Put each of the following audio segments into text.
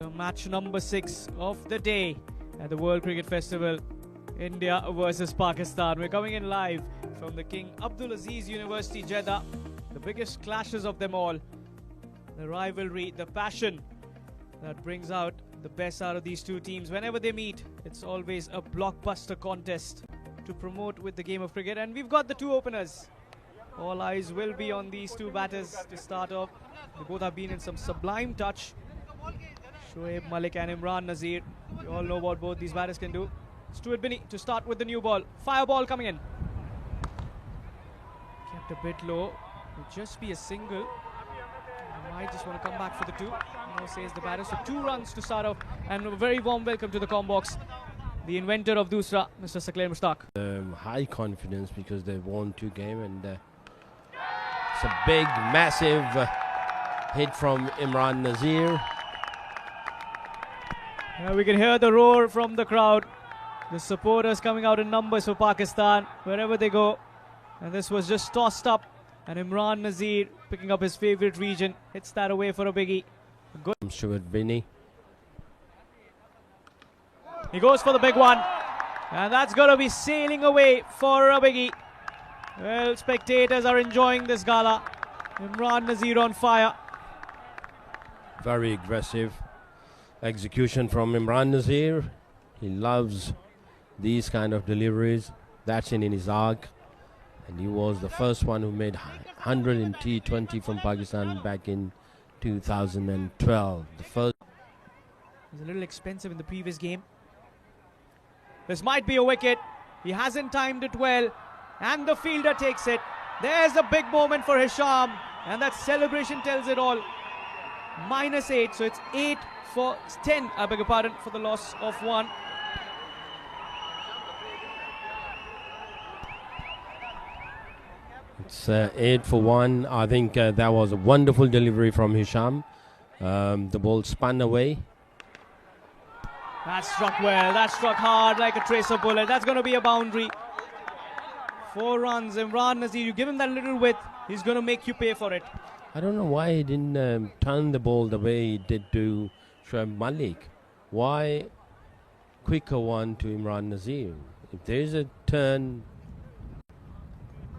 Match number 6 of the day at the World Cricket Festival, India versus Pakistan. We're coming in live from the King Abdulaziz University, Jeddah. The biggest clashes of them all. The rivalry, the passion that brings out the best out of these two teams. Whenever they meet, it's always a blockbuster contest to promote with the game of cricket. And we've got the two openers. All eyes will be on these two batters to start off. They both have been in some sublime touch. Shoaib Malik and Imran Nazir. We all know what both these batters can do. Stuart Binny to start with the new ball. Fire ball coming in. Kept a bit low. Will just be a single. I might just want to come back for the two. No, says the batter. So 2 runs to start off. And a very warm welcome to the Combox. The inventor of Dusra, Mr. Saqlain Mushtaq. High confidence because they've won 2 games, and it's a big, massive hit from Imran Nazir. We can hear the roar from the crowd. The supporters coming out in numbers for Pakistan wherever they go. And this was just tossed up. And Imran Nazir, picking up his favourite region, hits that away for a biggie. Good. Stuart Binny. He goes for the big one. And that's going to be sailing away for a biggie. Well, spectators are enjoying this gala. Imran Nazir on fire. Very aggressive execution from Imran Nazir. He loves these kind of deliveries. That's in his arc. And he was the first one who made 100 in T20 from Pakistan back in 2012. The first. He's a little expensive in the previous game. This might be a wicket. He hasn't timed it well. And the fielder takes it. There's a big moment for Hisham. And that celebration tells it all. -8. So it's 8 for 10. I beg your pardon, for the loss of 1. It's 8 for 1. I think that was a wonderful delivery from Hisham. The ball spun away. That struck well. That struck hard like a tracer bullet. That's going to be a boundary. 4 runs. Imran Nazir, you give him that little width, he's going to make you pay for it. I don't know why he didn't turn the ball the way he did to Shoaib Malik. Why quicker one to Imran Nazir? If there's a turn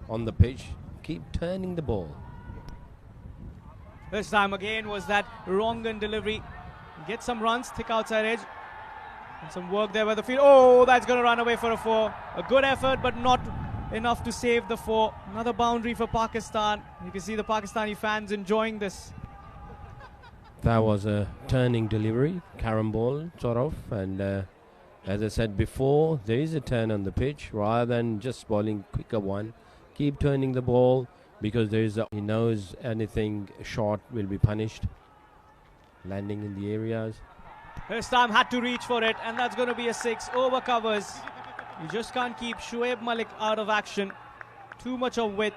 on the pitch, keep turning the ball. This time again was that Rongan delivery. Get some runs, thick outside edge. And some work there by the field. Oh, that's going to run away for a 4. A good effort, but not enough to save the 4. Another boundary for Pakistan. You can see the Pakistani fans enjoying this. That was a turning delivery, carom ball sort of, and as I said before, there is a turn on the pitch. Rather than just bowling quicker one, keep turning the ball, because he knows anything short will be punished. Landing in the areas. This time had to reach for it, and that's going to be a 6. Over covers. You just can't keep Shoaib Malik out of action. Too much of width.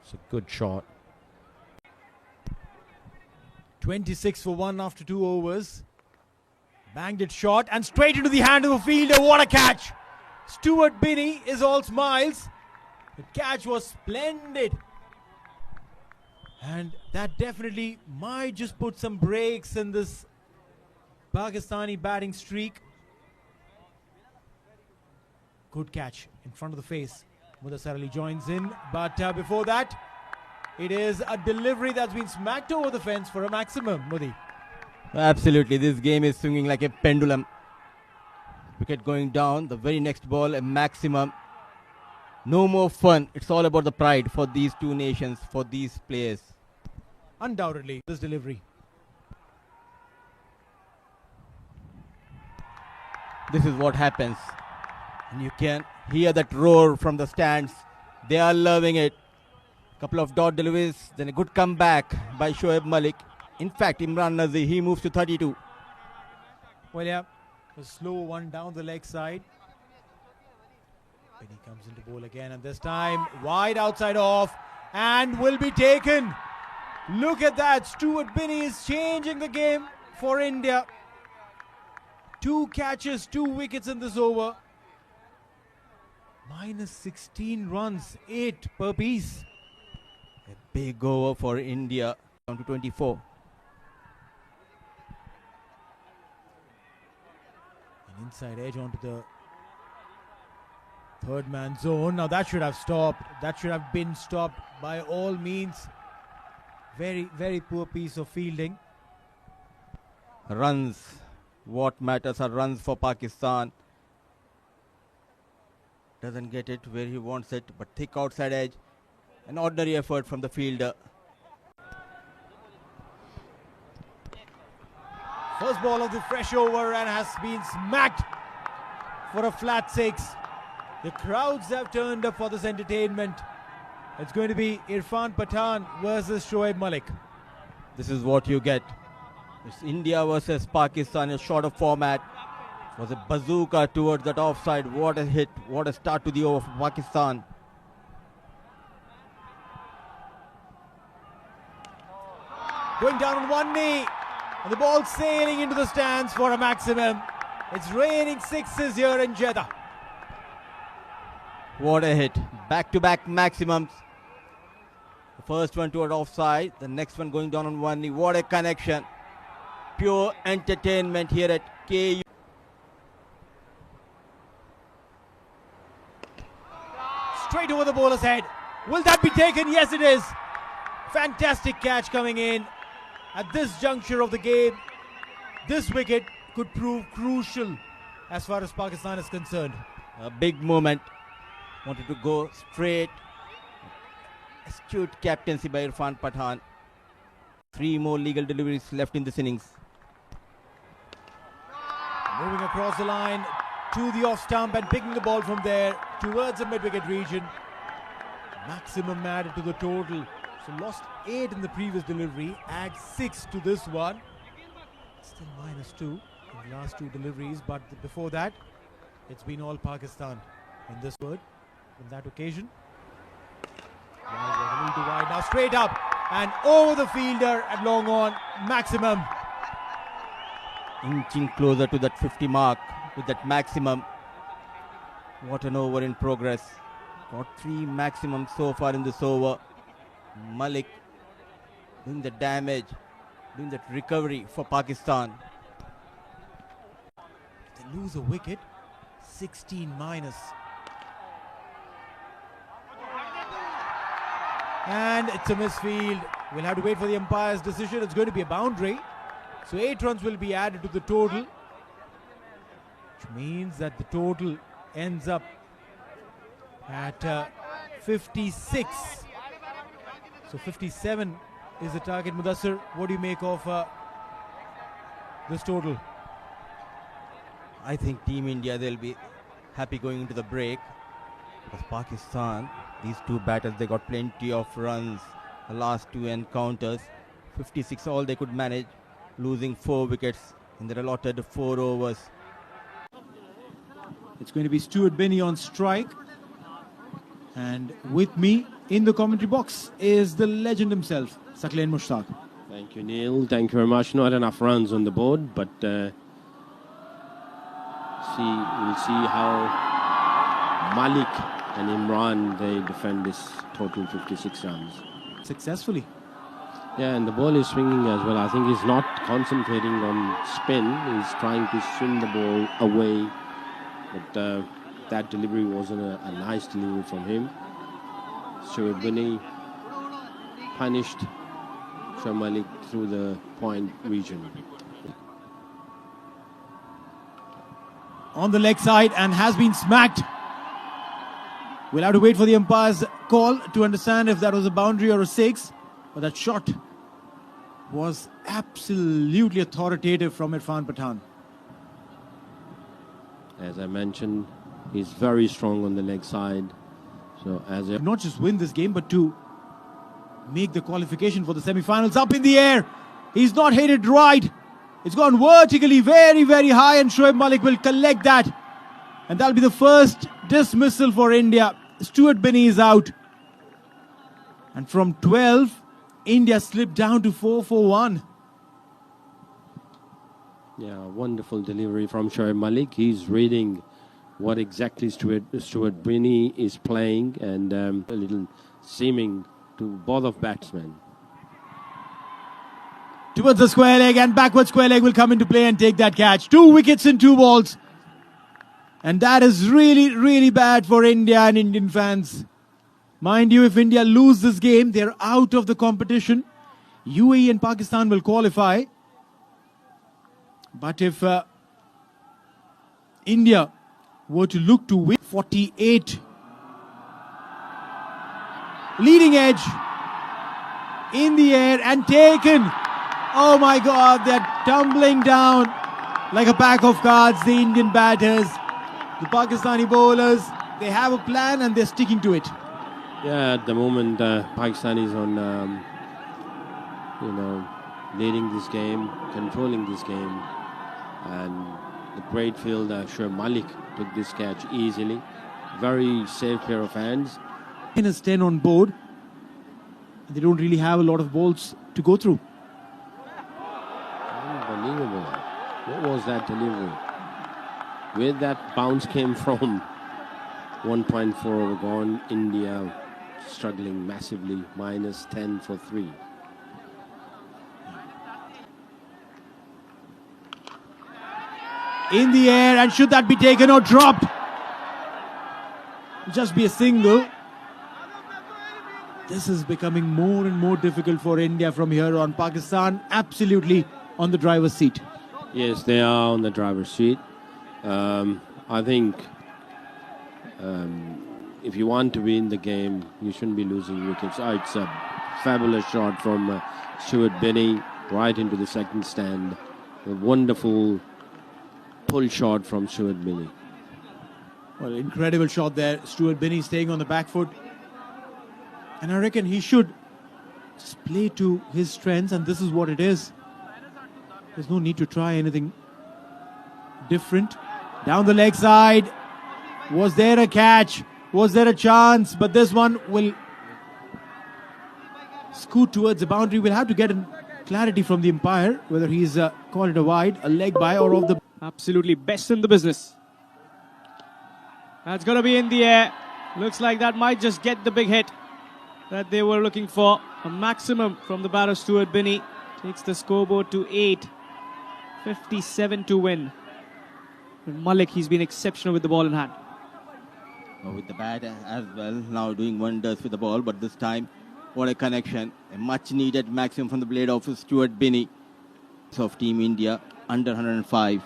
It's a good shot. 26 for 1 after 2 overs. Banged it short and straight into the hand of a fielder. What a catch! Stuart Binny is all smiles. The catch was splendid. And that definitely might just put some brakes in this Pakistani batting streak. Good catch in front of the face. Mudassar Ali joins in, but before that, it is a delivery that's been smacked over the fence for a maximum. Modi. Absolutely, this game is swinging like a pendulum. Wicket going down, the very next ball, a maximum. No more fun. It's all about the pride for these two nations, for these players. Undoubtedly, this delivery. This is what happens. And you can hear that roar from the stands. They are loving it. Couple of dot deliveries, then a good comeback by Shoaib Malik. In fact, Imran Nazir, he moves to 32. Well, yeah, a slow one down the leg side. Binny comes into bowl again, and this time wide outside off, and will be taken. Look at that. Stuart Binny is changing the game for India. 2 catches, 2 wickets in this over. Minus 16 runs, 8 per piece. A big over for India, down to 24. An inside edge onto the third man zone. Now that should have stopped. That should have been stopped by all means. Very, very poor piece of fielding. Runs. What matters are runs for Pakistan. Doesn't get it where he wants it, but thick outside edge. An ordinary effort from the fielder. First ball of the fresh over and has been smacked for a flat 6. The crowds have turned up for this entertainment. It's going to be Irfan Pathan versus Shoaib Malik. This is what you get. It's India versus Pakistan, a shorter format. It was a bazooka towards that offside. What a hit, what a start to the over for Pakistan. Going down on one knee, and the ball sailing into the stands for a maximum. It's raining sixes here in Jeddah. What a hit. Back-to-back maximums. The first one toward offside, the next one going down on one knee. What a connection. Pure entertainment here at KU. Straight over the bowler's head. Will that be taken? Yes, it is. Fantastic catch coming in. At this juncture of the game, this wicket could prove crucial as far as Pakistan is concerned. A big moment. Wanted to go straight. Astute captaincy by Irfan Pathan. 3 more legal deliveries left in this innings. Moving across the line to the off stump and picking the ball from there towards the mid-wicket region. Maximum added to the total. So lost 8 in the previous delivery, add 6 to this one. Still minus 2 in the last 2 deliveries, but before that, it's been all Pakistan in this word. On that occasion, wide was a little too wide. Now straight up and over the fielder at long on, maximum. Inching closer to that 50 mark with that maximum. What an over in progress. Got 3 maximums so far in this over. Malik doing the damage, doing that recovery for Pakistan. They lose a wicket, 16 minus. And it's a misfield. We'll have to wait for the umpire's decision. It's going to be a boundary. So 8 runs will be added to the total, which means that the total ends up at 56. So 57 is the target. Mudassir, what do you make of this total? I think Team India, they'll be happy going into the break. Because Pakistan, these 2 batters, they got plenty of runs. The last 2 encounters, 56 all they could manage, losing 4 wickets in their allotted 4 overs. It's going to be Stuart Binney on strike. And with me in the commentary box is the legend himself, Saqlain Mushtaq. Thank you, Neil. Thank you very much. Not enough runs on the board, but we'll see how Malik and Imran, they defend this total 56 runs. Successfully. Yeah, and the ball is swinging as well. I think he's not concentrating on spin. He's trying to swing the ball away. But that delivery wasn't a nice delivery from him. Shoaib Binney punished Shoaib Malik through the point region. On the leg side and has been smacked. We'll have to wait for the umpire's call to understand if that was a boundary or a 6. But that shot was absolutely authoritative from Irfan Pathan. As I mentioned, he's very strong on the leg side. So as a Not just win this game, but to make the qualification for the semi-finals. Up in the air. He's not hit it right. It's gone vertically very, very high, and Shoaib Malik will collect that. And that'll be the first dismissal for India. Stuart Binney is out. And from 12, India slipped down to 4 for 1. Yeah, wonderful delivery from Shoaib Malik. He's reading what exactly Stuart Binney is playing, and a little seeming to both of batsmen. Towards the square leg, and backward square leg will come into play and take that catch. 2 wickets in 2 balls. And that is really, really bad for India and Indian fans. Mind you, if India lose this game, they're out of the competition. UAE and Pakistan will qualify. But if India were to look to win 48, leading edge in the air and taken. Oh my God, they're tumbling down like a pack of cards, the Indian batters. The Pakistani bowlers, they have a plan and they're sticking to it. Yeah, at the moment, Pakistan is on, leading this game, controlling this game. And the great fielder, Shoaib Malik, took this catch easily. Very safe pair of hands. Minus 10 on board. They don't really have a lot of balls to go through. Unbelievable. What was that delivery? Where that bounce came from? 1.4 over gone. India struggling massively. Minus 10 for 3. In the air, and should that be taken or dropped? Just be a single. This is becoming more and more difficult for India from here on. Pakistan absolutely on the driver's seat. Yes, they are on the driver's seat. I think if you want to win the game, you shouldn't be losing wickets. Oh, it's a fabulous shot from Stuart Binney right into the second stand. A wonderful pull shot from Stuart Binney. Well, incredible shot there. Stuart Binney staying on the back foot. And I reckon he should just play to his strengths, and this is what it is. There's no need to try anything different. Down the leg side. Was there a catch? Was there a chance? But this one will scoot towards the boundary. We'll have to get clarity from the umpire whether he's called it a wide, a leg by, or off the... Absolutely best in the business. That's going to be in the air. Looks like that might just get the big hit that they were looking for. A maximum from the batter Stuart Binney. Takes the scoreboard to 8. 57 to win. And Malik, he's been exceptional with the ball in hand. With the bat as well, now doing wonders with the ball, but this time, what a connection. A much needed maximum from the blade of Stuart Binney of Team India, under 105.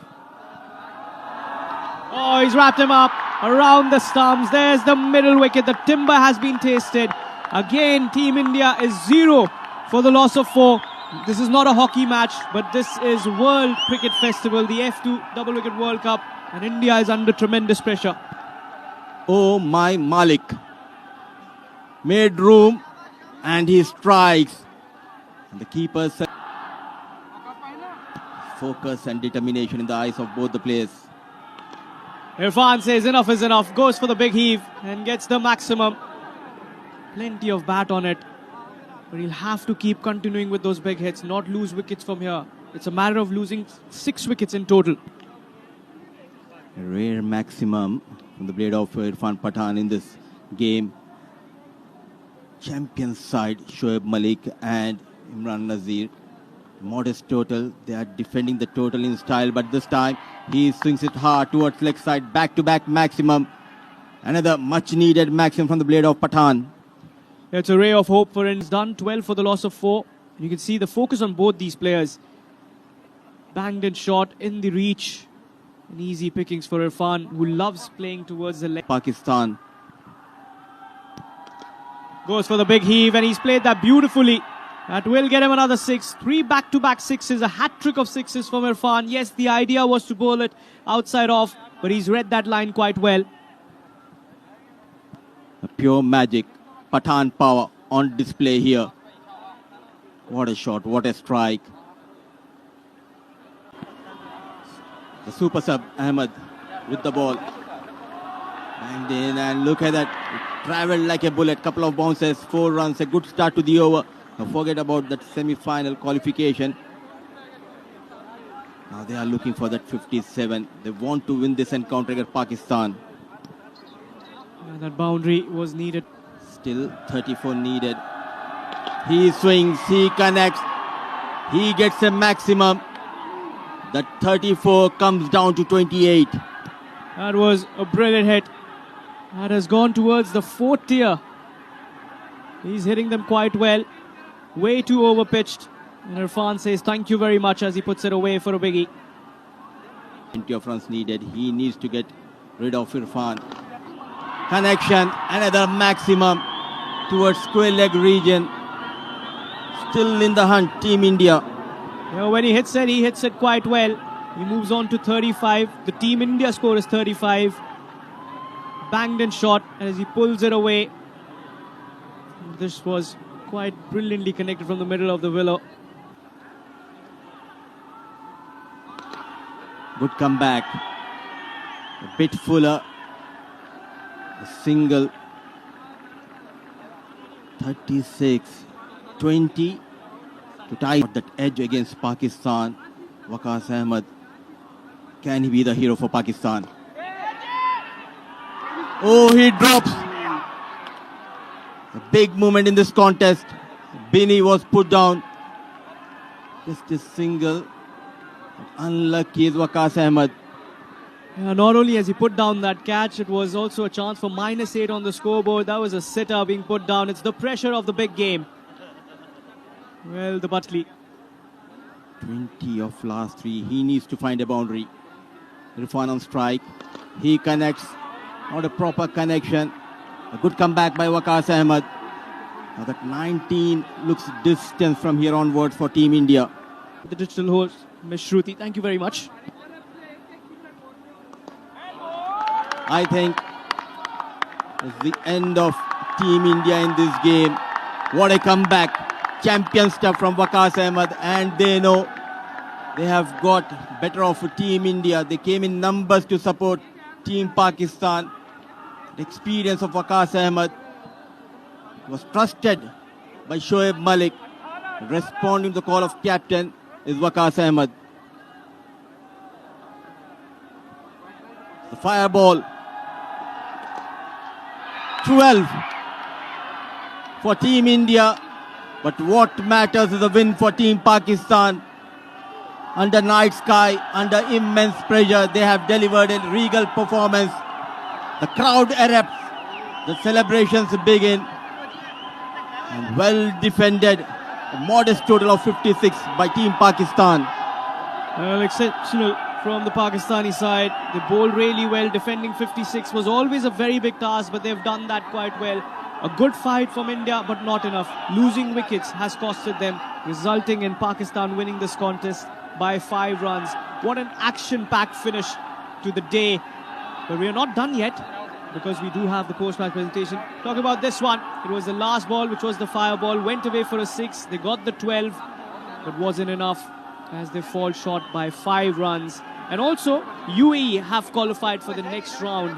Oh, he's wrapped him up around the stumps. There's the middle wicket. The timber has been tasted. Again, Team India is 0 for the loss of 4. This is not a hockey match, but this is World Cricket Festival, the F2 Double Wicket World Cup, and India is under tremendous pressure. Oh my Malik. Made room and he strikes. And the keeper's focus and determination in the eyes of both the players. Irfan says enough is enough, goes for the big heave and gets the maximum. Plenty of bat on it. But he'll have to keep continuing with those big hits, not lose wickets from here. It's a matter of losing 6 wickets in total. A rare maximum from the blade of Irfan Pathan in this game. Champion side, Shoaib Malik and Imran Nazir. Modest total. They are defending the total in style, but this time he swings it hard towards leg side. Back-to-back maximum. Another much-needed maximum from the blade of Pathan. It's a ray of hope for India. Done 12 for the loss of 4. You can see the focus on both these players. Banged in shot in the reach. And easy pickings for Irfan, who loves playing towards the leg. Pakistan. Goes for the big heave, and he's played that beautifully. That will get him another 6. 3 back-to-back sixes, a hat-trick of sixes from Irfan. Yes, the idea was to bowl it outside off, but he's read that line quite well. A pure magic. Pathan power on display here. What a shot, what a strike. The super sub, Ahmed, with the ball. Banged in, and look at that. It travelled like a bullet. Couple of bounces, 4 runs, a good start to the over. Now forget about that semi-final qualification. Now they are looking for that 57. They want to win this encounter against Pakistan. And that boundary was needed. Still 34 needed. He swings, he connects, he gets a maximum. That 34 comes down to 28. That was a brilliant hit. That has gone towards the fourth tier. He's hitting them quite well. Way too overpitched. And Irfan says thank you very much as he puts it away for a biggie. 20 of runs needed. He needs to get rid of Irfan. Connection, another maximum towards square leg region. Still in the hunt, Team India. You know, when he hits it quite well. He moves on to 35. The Team India score is 35. Banged and shot, and as he pulls it away, this was quite brilliantly connected from the middle of the willow. Good comeback. A bit fuller. A single. 36. 20 to tie that edge against Pakistan. Waqas Ahmed. Can he be the hero for Pakistan? Oh, he drops. A big moment in this contest. Bini was put down. Just a single. Unlucky is Waqas Ahmed. Yeah, not only has he put down that catch, it was also a chance for -8 on the scoreboard. That was a sitter being put down. It's the pressure of the big game. Well, the Butley. 20 of last 3. He needs to find a boundary. Irfan on strike. He connects. Not a proper connection. A good comeback by Waqas Ahmed. Now that 19 looks distant from here onwards for Team India. The digital host, Ms. Shruti, thank you very much. I think it's the end of Team India in this game. What a comeback. Champion stuff from Waqas Ahmed, and they know they have got better of Team India. They came in numbers to support Team Pakistan. The experience of Waqas Ahmed was trusted by Shoaib Malik. Responding to the call of captain is Waqas Ahmed. The fireball. 12 for Team India. But what matters is a win for Team Pakistan. Under night sky, under immense pressure, they have delivered a regal performance. The crowd erupts. The celebrations begin. And well defended. A modest total of 56 by Team Pakistan. Well, exceptional from the Pakistani side. They bowled really well. Defending 56 was always a very big task, but they've done that quite well. A good fight from India, but not enough. Losing wickets has costed them, resulting in Pakistan winning this contest by 5 runs. What an action-packed finish to the day. But we are not done yet, because we do have the post-match presentation. Talk about this one. It was the last ball, which was the fire ball. Went away for a 6. They got the 12, but wasn't enough as they fall short by 5 runs. And also, UAE have qualified for the next round.